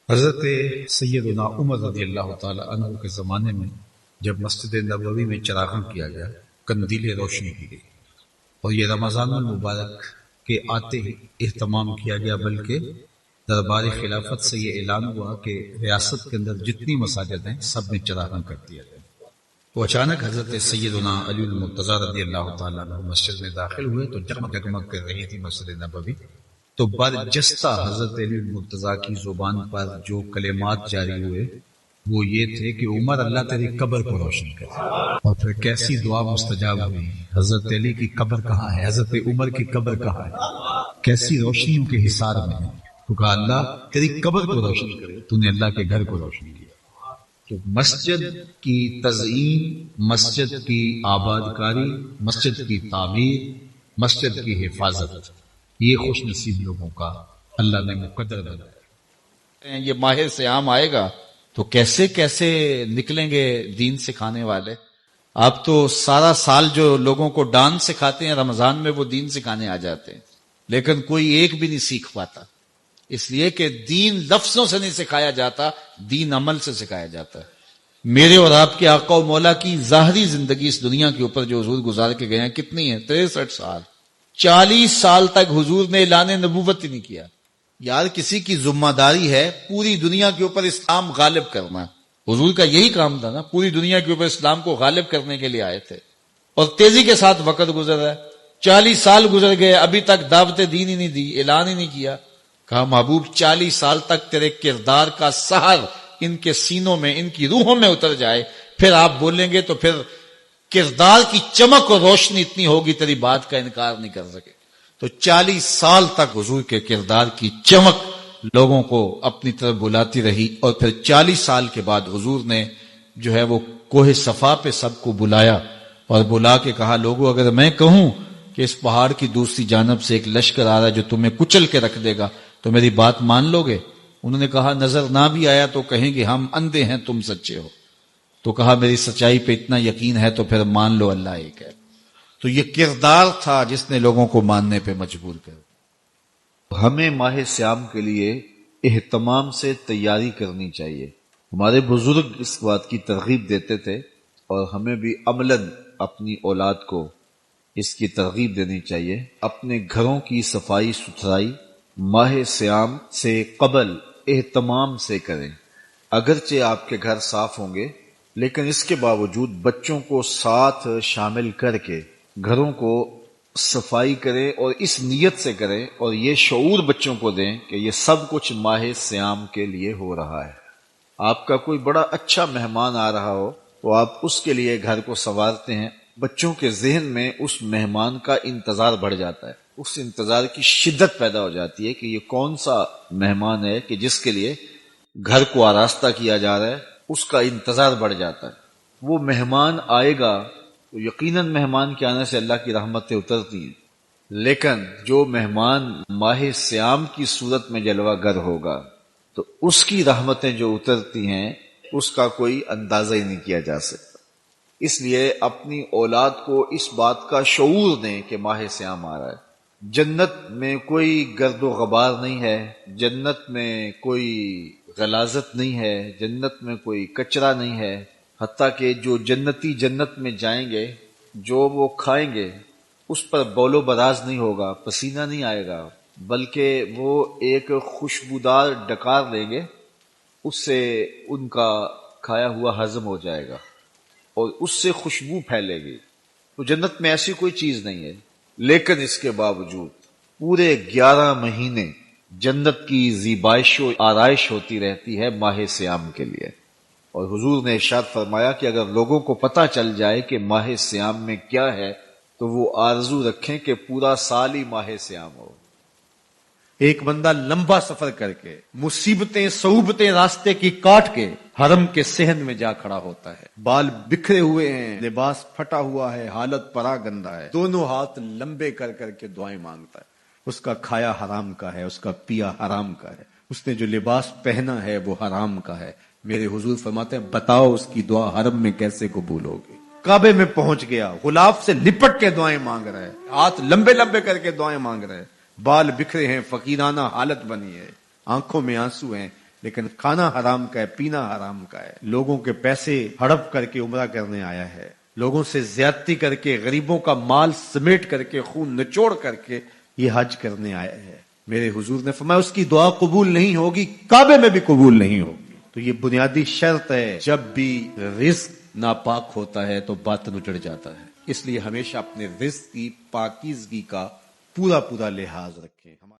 حضرت سیدنا عمر رضی اللہ تعالی عنہ کے زمانے میں جب مسجد نبوی میں چراغاں کیا گیا، قندیل روشنی کی گئی، اور یہ رمضان المبارک کے آتے ہی اہتمام کیا گیا، بلکہ دربار خلافت سے یہ اعلان ہوا کہ ریاست کے اندر جتنی مساجد ہیں سب میں چراغاں کر دیا جائے۔ تو اچانک حضرت سیدنا علی المرتضیٰ رضی اللہ تعالیٰ عنہ مسجد میں داخل ہوئے تو جگمگ جگمگ کر رہی تھی مسجد نبوی۔ تو برجستہ حضرت علی المرتضیٰ کی زبان پر جو کلمات جاری ہوئے وہ یہ تھے کہ عمر اللہ تیری قبر کو روشن کرے۔ اور پھر کیسی دعا مستجاب ہوئی، حضرت علی کی قبر کہاں ہے، حضرت عمر کی قبر کہاں ہے، کیسی روشنیوں کے حصار میں ہے۔ تو کہا اللہ تیری قبر کو روشن کرے، تو نے اللہ کے گھر کو روشن کیا۔ تو مسجد کی تزئین، مسجد کی آباد کاری، مسجد کی تعمیر، مسجد کی حفاظت، یہ خوش نصیب لوگوں کا اللہ نے مقدر بنایا۔ یہ ماہ صیام آئے گا تو کیسے کیسے نکلیں گے دین سکھانے والے۔ آپ تو سارا سال جو لوگوں کو ڈانس سکھاتے ہیں، رمضان میں وہ دین سکھانے آ جاتے ہیں، لیکن کوئی ایک بھی نہیں سیکھ پاتا، اس لیے کہ دین لفظوں سے نہیں سکھایا جاتا، دین عمل سے سکھایا جاتا ہے۔ میرے اور آپ کے آقا و مولا کی ظاہری زندگی اس دنیا کے اوپر جو حضور گزار کے گئے ہیں کتنی ہے؟ 63 سال۔ 40 سال تک حضور نے اعلان نبوت ہی نہیں کیا۔ یار کسی کی ذمہ داری ہے پوری دنیا کے اوپر اسلام غالب کرنا، حضور کا یہی کام تھا نا، پوری دنیا کے اوپر اسلام کو غالب کرنے کے لیے آئے تھے، اور تیزی کے ساتھ وقت گزر رہا ہے۔ 40 سال گزر گئے، ابھی تک دعوت دین ہی نہیں دی، اعلان ہی نہیں کیا۔ کہا محبوب 40 سال تک تیرے کردار کا سحر ان کے سینوں میں، ان کی روحوں میں اتر جائے، پھر آپ بولیں گے تو پھر کردار کی چمک اور روشنی اتنی ہوگی تیری بات کا انکار نہیں کر سکے۔ تو 40 سال تک حضور کے کردار کی چمک لوگوں کو اپنی طرف بلاتی رہی، اور پھر 40 سال کے بعد حضور نے جو ہے وہ کوہ صفا پہ سب کو بلایا اور بلا کے کہا لوگوں اگر میں کہوں کہ اس پہاڑ کی دوسری جانب سے ایک لشکر آ رہا ہے جو تمہیں کچل کے رکھ دے گا تو میری بات مان لو گے؟ انہوں نے کہا نظر نہ بھی آیا تو کہیں گے ہم اندھے ہیں تم سچے ہو۔ تو کہا میری سچائی پہ اتنا یقین ہے تو پھر مان لو اللہ ایک ہے۔ تو یہ کردار تھا جس نے لوگوں کو ماننے پہ مجبور کر۔ ہمیں ماہ صیام کے لیے اہتمام سے تیاری کرنی چاہیے۔ ہمارے بزرگ اس بات کی ترغیب دیتے تھے، اور ہمیں بھی عملاً اپنی اولاد کو اس کی ترغیب دینی چاہیے۔ اپنے گھروں کی صفائی ستھرائی ماہ صیام سے قبل اہتمام سے کریں۔ اگرچہ آپ کے گھر صاف ہوں گے، لیکن اس کے باوجود بچوں کو ساتھ شامل کر کے گھروں کو صفائی کریں، اور اس نیت سے کریں اور یہ شعور بچوں کو دیں کہ یہ سب کچھ ماہ صیام کے لیے ہو رہا ہے۔ آپ کا کوئی بڑا اچھا مہمان آ رہا ہو تو آپ اس کے لیے گھر کو سنوارتے ہیں، بچوں کے ذہن میں اس مہمان کا انتظار بڑھ جاتا ہے، اس انتظار کی شدت پیدا ہو جاتی ہے کہ یہ کون سا مہمان ہے کہ جس کے لیے گھر کو آراستہ کیا جا رہا ہے، اس کا انتظار بڑھ جاتا ہے۔ وہ مہمان آئے گا تو یقیناً مہمان کے آنے سے اللہ کی رحمتیں اترتی ہیں، لیکن جو مہمان ماہ صیام کی صورت میں جلوہ گر ہوگا تو اس کی رحمتیں جو اترتی ہیں اس کا کوئی اندازہ ہی نہیں کیا جا سکتا۔ اس لیے اپنی اولاد کو اس بات کا شعور دیں کہ ماہ صیام آ رہا ہے۔ جنت میں کوئی گرد و غبار نہیں ہے، جنت میں کوئی غلاظت نہیں ہے، جنت میں کوئی کچرا نہیں ہے، حتیٰ کہ جو جنتی جنت میں جائیں گے جو وہ کھائیں گے اس پر بول و براز نہیں ہوگا، پسینہ نہیں آئے گا، بلکہ وہ ایک خوشبودار ڈکار لیں گے، اس سے ان کا کھایا ہوا ہضم ہو جائے گا اور اس سے خوشبو پھیلے گی۔ تو جنت میں ایسی کوئی چیز نہیں ہے، لیکن اس کے باوجود پورے 11 مہینے جنت کی زیبائش و آرائش ہوتی رہتی ہے ماہ صیام کے لیے۔ اور حضور نے ارشاد فرمایا کہ اگر لوگوں کو پتہ چل جائے کہ ماہ صیام میں کیا ہے تو وہ آرزو رکھیں کہ پورا سال ہی ماہ صیام ہو۔ ایک بندہ لمبا سفر کر کے مصیبتیں صعوبتیں راستے کی کاٹ کے حرم کے صحن میں جا کھڑا ہوتا ہے، بال بکھرے ہوئے ہیں، لباس پھٹا ہوا ہے، حالت پرا گندا ہے، دونوں ہاتھ لمبے کر کر کے دعائیں مانگتا ہے۔ اس کا کھایا حرام کا ہے، اس کا پیا حرام کا ہے، اس نے جو لباس پہنا ہے وہ حرام کا ہے۔ میرے حضور فرماتے ہیں بتاؤ اس کی دعا حرم میں کیسے قبول ہوگی؟ کعبے میں پہنچ گیا، غلاف سے لپٹ کے دعائیں مانگ رہا ہے، ہاتھ لمبے لمبے کر کے دعائیں مانگ رہے ہیں، بال بکھرے ہیں، فقیرانہ حالت بنی ہے، آنکھوں میں آنسو ہیں، لیکن کھانا حرام کا ہے، پینا حرام کا ہے، لوگوں کے پیسے ہڑپ کر کے عمرہ کرنے آیا ہے، لوگوں سے زیادتی کر کے، غریبوں کا مال سمیٹ کر کے، خون نچوڑ کر کے یہ حج کرنے آیا ہے، میرے حضور نے فرمایا اس کی دعا قبول نہیں ہوگی، کعبے میں بھی قبول نہیں ہوگی۔ تو یہ بنیادی شرط ہے، جب بھی رزق ناپاک ہوتا ہے تو باطن اجڑ جاتا ہے، اس لیے ہمیشہ اپنے رزق کی پاکیزگی کا پورا لحاظ رکھیں۔